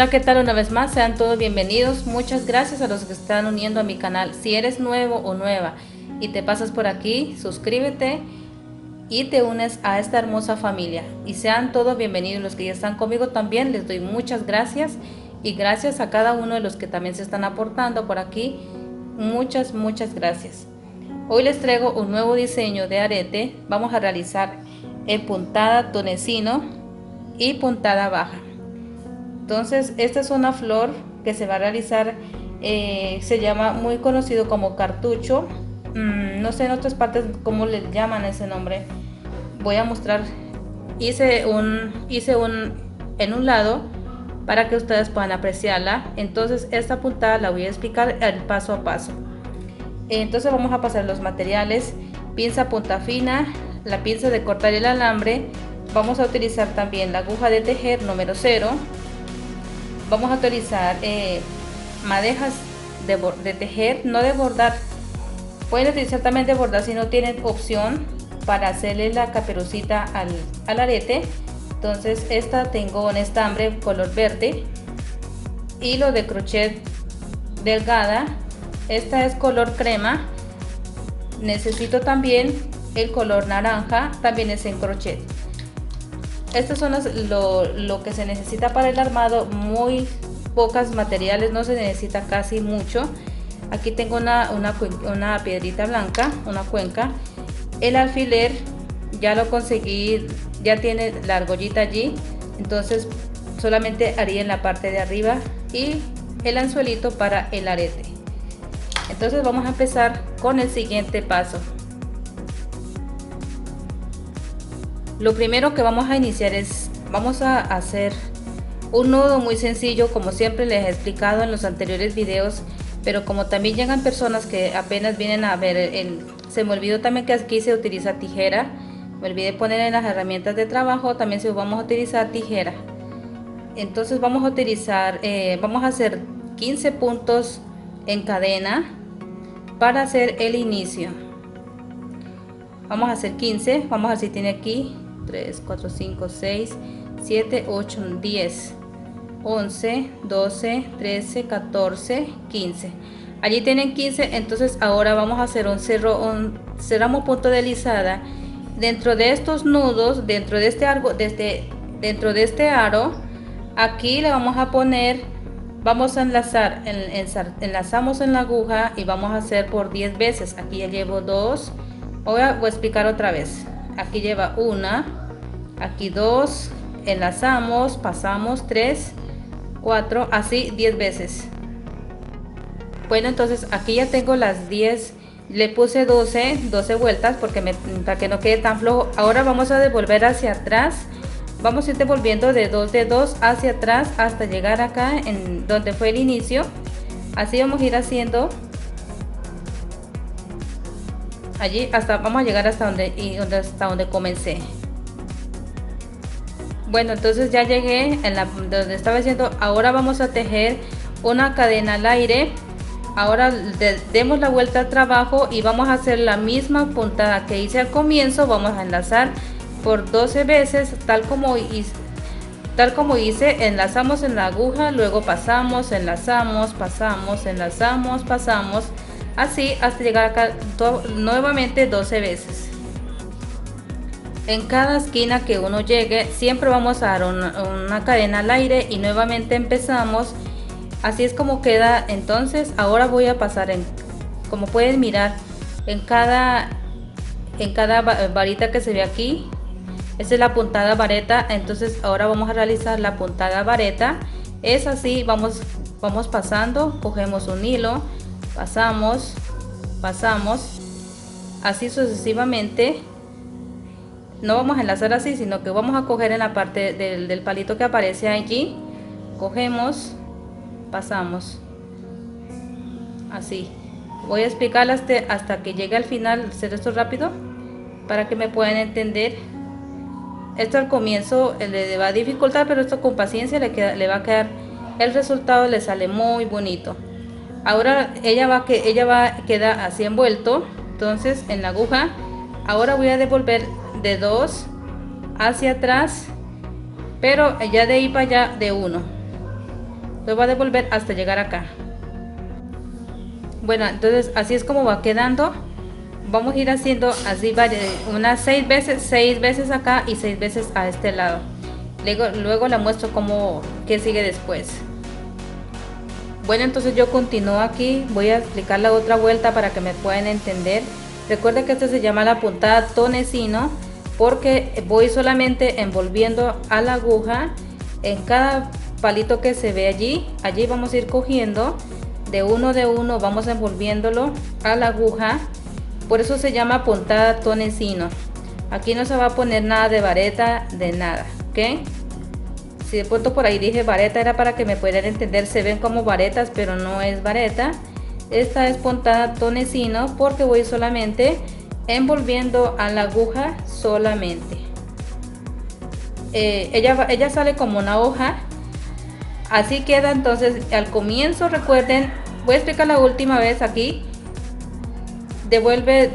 Hola, ¿qué tal? Una vez más, sean todos bienvenidos. Muchas gracias a los que están uniendo a mi canal. Si eres nuevo o nueva y te pasas por aquí, suscríbete y te unes a esta hermosa familia. Y sean todos bienvenidos. Los que ya están conmigo también, les doy muchas gracias. Y gracias a cada uno de los que también se están aportando por aquí. Muchas gracias. Hoy les traigo un nuevo diseño de arete. Vamos a realizar en puntada tunecino y puntada baja. Entonces esta es una flor que se va a realizar, se llama muy conocido como cartucho. No sé en otras partes cómo le llaman ese nombre. Voy a mostrar, hice un en un lado para que ustedes puedan apreciarla. Entonces esta puntada la voy a explicar el paso a paso. Entonces vamos a pasar los materiales: pinza punta fina, la pinza de cortar el alambre, vamos a utilizar también la aguja de tejer número 0, vamos a utilizar madejas de tejer, no de bordar. Pueden utilizar también de bordar si no tienen opción para hacerle la caperucita al arete. Entonces esta tengo un estambre color verde, hilo de crochet delgada, esta es color crema. Necesito también el color naranja, también es en crochet. Estos son lo que se necesita para el armado. Muy pocos materiales, no se necesita casi mucho. Aquí tengo una piedrita blanca, una cuenca. El alfiler ya lo conseguí, ya tiene la argollita allí, entonces solamente haría en la parte de arriba y el anzuelito para el arete. Entonces vamos a empezar con el siguiente paso. Lo primero que vamos a iniciar es, vamos a hacer un nudo muy sencillo, como siempre les he explicado en los anteriores videos, pero como también llegan personas que apenas vienen a ver, se me olvidó también que aquí se utiliza tijera, me olvidé poner en las herramientas de trabajo, también se vamos a utilizar tijera. Entonces vamos a utilizar, vamos a hacer 15 puntos en cadena para hacer el inicio. Vamos a hacer 15, vamos a ver si tiene aquí 3, 4, 5, 6, 7, 8, 10, 11, 12, 13, 14, 15. Allí tienen 15. Entonces ahora vamos a hacer cerramos punto de deslizada dentro de estos nudos, dentro de este aro. Aquí le vamos a poner, vamos a enlazar, enlazamos en la aguja y vamos a hacer por 10 veces. Aquí ya llevo 2, voy a explicar otra vez. Aquí lleva 1, aquí 2, enlazamos, pasamos 3, 4, así 10 veces. Bueno, entonces aquí ya tengo las 10, le puse 12 vueltas para que no quede tan flojo. Ahora vamos a devolver hacia atrás, vamos a ir devolviendo de 2 hacia atrás hasta llegar acá en donde fue el inicio. Así vamos a ir haciendo allí hasta, vamos a llegar hasta donde comencé. Bueno, entonces ya llegué donde estaba haciendo. Ahora vamos a tejer una cadena al aire. Ahora demos la vuelta al trabajo y vamos a hacer la misma puntada que hice al comienzo. Vamos a enlazar por 12 veces, tal como hice. Enlazamos en la aguja, luego pasamos, enlazamos, pasamos, enlazamos, pasamos, así hasta llegar acá nuevamente 12 veces. En cada esquina que uno llegue siempre vamos a dar una cadena al aire y nuevamente empezamos. Así es como queda. Entonces ahora voy a pasar como pueden mirar, en cada varita que se ve aquí, esta es la puntada vareta. Entonces ahora vamos a realizar la puntada vareta. Es así, vamos pasando, cogemos un hilo, pasamos, así sucesivamente. No vamos a enlazar así, sino que vamos a coger en la parte del palito que aparece allí, cogemos, pasamos, así. Voy a explicar hasta que llegue al final, hacer esto rápido para que me puedan entender. Esto al comienzo le va a dificultar, pero esto con paciencia le va a quedar, el resultado le sale muy bonito. Ahora ella va a quedar así envuelto. Entonces en la aguja ahora voy a devolver de 2 hacia atrás, pero ya de ahí para allá de 1. lo voy a devolver hasta llegar acá. Bueno, entonces así es como va quedando. Vamos a ir haciendo así unas 6 veces acá y 6 veces a este lado. Luego la muestro qué sigue después. Bueno, entonces yo continúo aquí, voy a explicar la otra vuelta para que me puedan entender. Recuerda que esto se llama la puntada tonecino porque voy solamente envolviendo a la aguja en cada palito que se ve allí. Allí vamos a ir cogiendo de uno, vamos envolviéndolo a la aguja. Por eso se llama puntada tonecino. Aquí no se va a poner nada de vareta, de nada, ¿ok? Si de pronto por ahí dije vareta era para que me pudieran entender, se ven como varetas, pero no es vareta. Esta es puntada tonecino porque voy solamente envolviendo a la aguja solamente. Ella sale como una hoja. Así queda. Entonces al comienzo, recuerden, voy a explicar la última vez aquí. Devuelve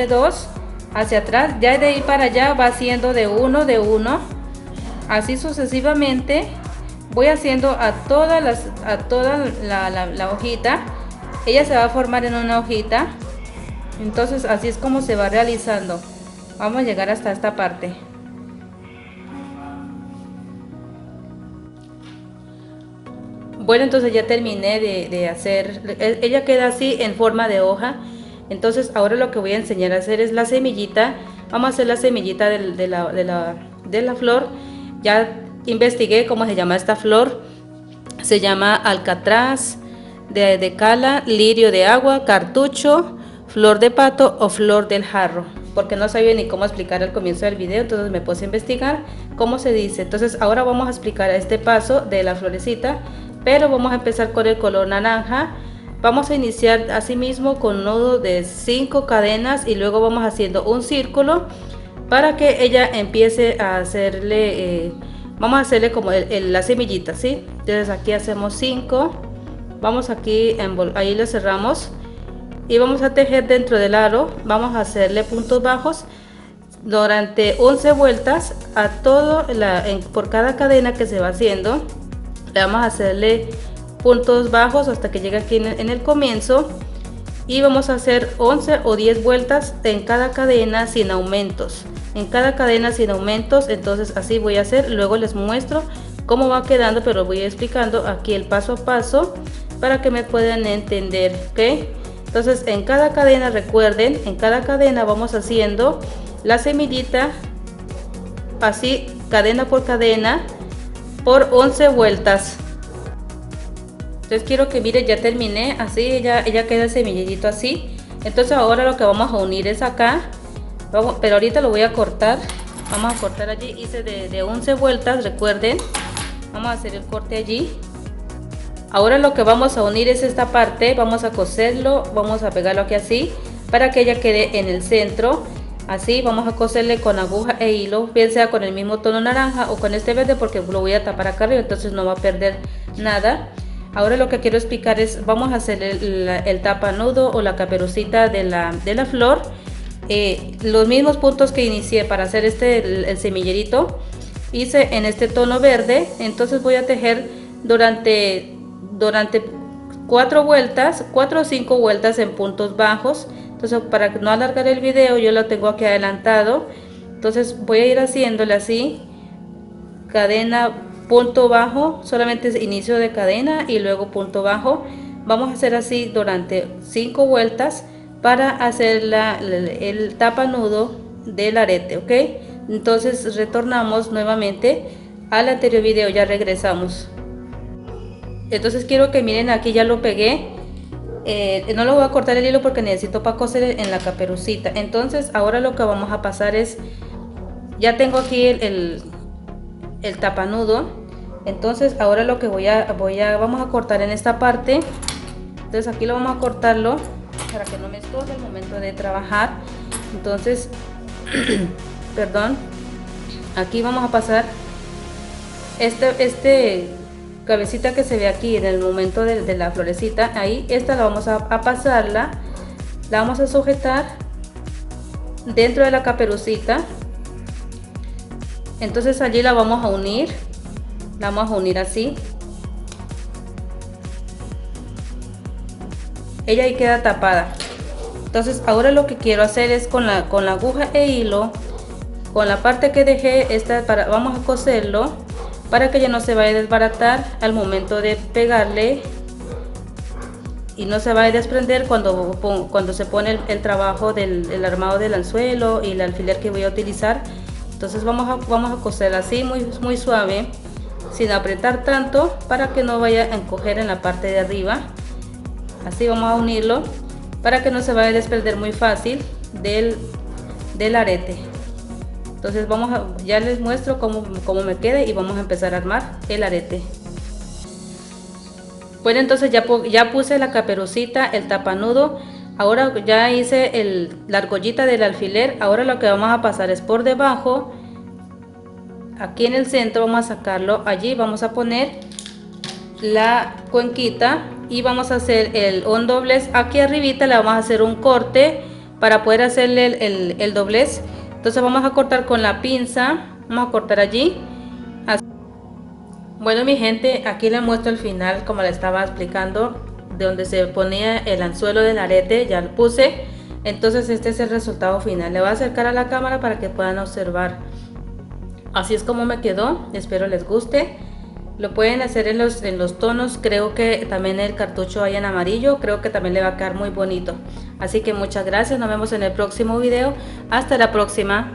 2 hacia atrás, ya de ahí para allá va haciendo de uno, así sucesivamente. Voy haciendo a toda la hojita. Ella se va a formar en una hojita. Entonces así es como se va realizando. Vamos a llegar hasta esta parte. Bueno, entonces ya terminé de hacer. Ella queda así en forma de hoja. Entonces ahora lo que voy a enseñar a hacer es la semillita. Vamos a hacer la semillita de la flor. Ya investigué cómo se llama esta flor. Se llama alcatraz de cala, lirio de agua, cartucho, flor de pato o flor del jarro. Porque no sabía ni cómo explicar al comienzo del video, entonces me puse a investigar cómo se dice. Entonces ahora vamos a explicar este paso de la florecita, pero vamos a empezar con el color naranja. Vamos a iniciar así mismo con un nudo de 5 cadenas y luego vamos haciendo un círculo para que ella empiece a hacerle, vamos a hacerle como la semillita, ¿sí? Entonces aquí hacemos 5, vamos aquí, ahí lo cerramos y vamos a tejer dentro del aro. Vamos a hacerle puntos bajos durante 11 vueltas a por cada cadena que se va haciendo. Le vamos a hacerle puntos bajos hasta que llegue aquí en el comienzo y vamos a hacer 11 o 10 vueltas en cada cadena sin aumentos, entonces así voy a hacer. Luego les muestro cómo va quedando, pero voy explicando aquí el paso a paso para que me puedan entender, ¿ok? Entonces en cada cadena, recuerden, en cada cadena vamos haciendo la semillita así, cadena por cadena, por 11 vueltas. Entonces quiero que miren, ya terminé, así ella queda el semillito así. Entonces ahora lo que vamos a unir es acá, pero ahorita lo voy a cortar. Vamos a cortar allí, hice de 11 vueltas, recuerden, vamos a hacer el corte allí. Ahora lo que vamos a unir es esta parte, vamos a coserlo, vamos a pegarlo aquí así, para que ella quede en el centro. Así vamos a coserle con aguja e hilo, bien sea con el mismo tono naranja o con este verde, porque lo voy a tapar acá arriba, entonces no va a perder nada. Ahora lo que quiero explicar es, vamos a hacer el tapanudo o la caperucita de la flor. Los mismos puntos que inicié para hacer el semillerito, hice en este tono verde. Entonces voy a tejer durante 4 o 5 vueltas en puntos bajos. Entonces para no alargar el video, yo lo tengo aquí adelantado. Entonces voy a ir haciéndole así, cadena, punto bajo, solamente es inicio de cadena y luego punto bajo. Vamos a hacer así durante 5 vueltas para hacer el tapanudo del arete, ¿ok? Entonces retornamos nuevamente al anterior video, ya regresamos. Entonces quiero que miren, aquí ya lo pegué. No lo voy a cortar el hilo porque necesito para coser en la caperucita. Entonces ahora lo que vamos a pasar es, ya tengo aquí el tapanudo. Entonces ahora lo que vamos a cortar en esta parte. Entonces aquí lo vamos a cortarlo para que no me estorbe el momento de trabajar. Entonces perdón, aquí vamos a pasar este cabecita que se ve aquí en el momento de la florecita. Ahí esta la vamos a pasarla, la vamos a sujetar dentro de la caperucita. Entonces allí la vamos a unir así. ella ahí queda tapada. Entonces ahora lo que quiero hacer es con la aguja e hilo, con la parte que dejé esta, vamos a coserlo para que ya no se vaya a desbaratar al momento de pegarle y no se vaya a desprender cuando se pone el trabajo del armado del anzuelo y el alfiler que voy a utilizar. Entonces vamos a coser así muy suave, sin apretar tanto, para que no vaya a encoger en la parte de arriba. Así vamos a unirlo para que no se vaya a desprender muy fácil del arete. Entonces ya les muestro cómo me quede y vamos a empezar a armar el arete. Bueno, entonces ya puse la caperucita, el tapanudo. Ahora ya hice la argollita del alfiler. Ahora lo que vamos a pasar es por debajo, aquí en el centro vamos a sacarlo. Allí vamos a poner la cuenquita y vamos a hacer el on doblez. Aquí arribita le vamos a hacer un corte para poder hacerle el doblez. Entonces vamos a cortar con la pinza, vamos a cortar allí. Bueno, mi gente, aquí les muestro el final, como les estaba explicando, de donde se ponía el anzuelo del arete. Ya lo puse. Entonces este es el resultado final. Le voy a acercar a la cámara para que puedan observar. Así es como me quedó. Espero les guste. Lo pueden hacer en los tonos. Creo que también el cartucho hay en amarillo. Creo que también le va a quedar muy bonito. Así que muchas gracias. Nos vemos en el próximo video. Hasta la próxima.